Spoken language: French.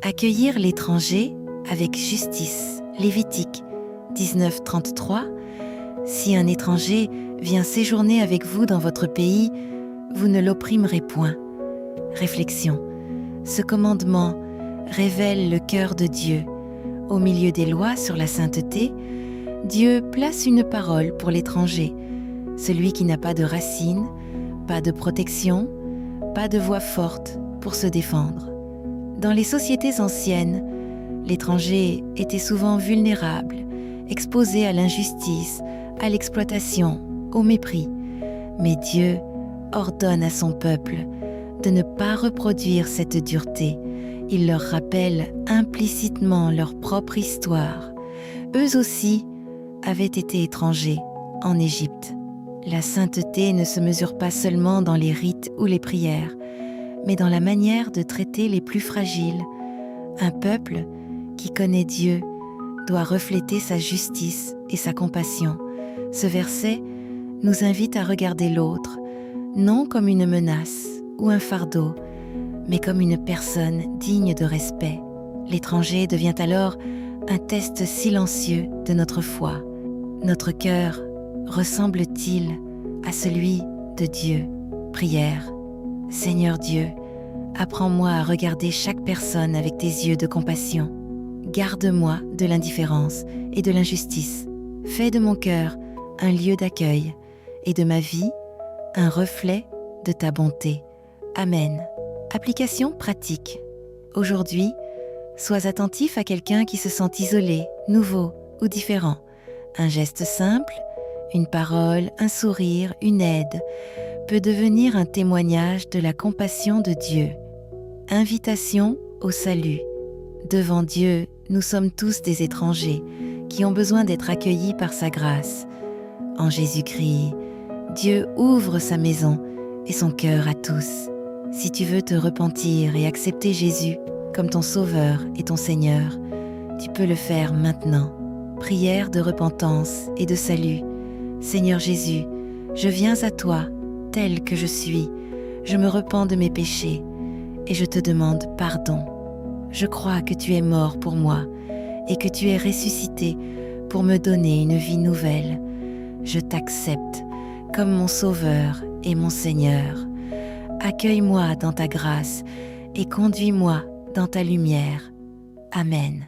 Accueillir l'étranger avec justice. Lévitique 19:33. Si un étranger vient séjourner avec vous dans votre pays, vous ne l'opprimerez point. Réflexion. Ce commandement révèle le cœur de Dieu. Au milieu des lois sur la sainteté, Dieu place une parole pour l'étranger, celui qui n'a pas de racines, pas de protection, pas de voix forte pour se défendre. Dans les sociétés anciennes, l'étranger était souvent vulnérable, exposé à l'injustice, à l'exploitation, au mépris. Mais Dieu ordonne à son peuple de ne pas reproduire cette dureté. Il leur rappelle implicitement leur propre histoire. Eux aussi avaient été étrangers en Égypte. La sainteté ne se mesure pas seulement dans les rites ou les prières, mais dans la manière de traiter les plus fragiles. Un peuple qui connaît Dieu doit refléter sa justice et sa compassion. Ce verset nous invite à regarder l'autre, non comme une menace ou un fardeau, mais comme une personne digne de respect. L'étranger devient alors un test silencieux de notre foi. Notre cœur ressemble-t-il à celui de Dieu? Prière. Seigneur Dieu, apprends-moi à regarder chaque personne avec tes yeux de compassion. Garde-moi de l'indifférence et de l'injustice. Fais de mon cœur un lieu d'accueil et de ma vie un reflet de ta bonté. Amen. Application pratique. Aujourd'hui, sois attentif à quelqu'un qui se sent isolé, nouveau ou différent. Un geste simple, une parole, un sourire, une aide peut devenir un témoignage de la compassion de Dieu. Invitation au salut. Devant Dieu, nous sommes tous des étrangers qui ont besoin d'être accueillis par sa grâce. En Jésus-Christ, Dieu ouvre sa maison et son cœur à tous. Si tu veux te repentir et accepter Jésus comme ton Sauveur et ton Seigneur, tu peux le faire maintenant. Prière de repentance et de salut. Seigneur Jésus, je viens à toi tel que je suis. Je me repens de mes péchés et je te demande pardon. Je crois que tu es mort pour moi et que tu es ressuscité pour me donner une vie nouvelle. Je t'accepte comme mon Sauveur et mon Seigneur. Accueille-moi dans ta grâce et conduis-moi dans ta lumière. Amen.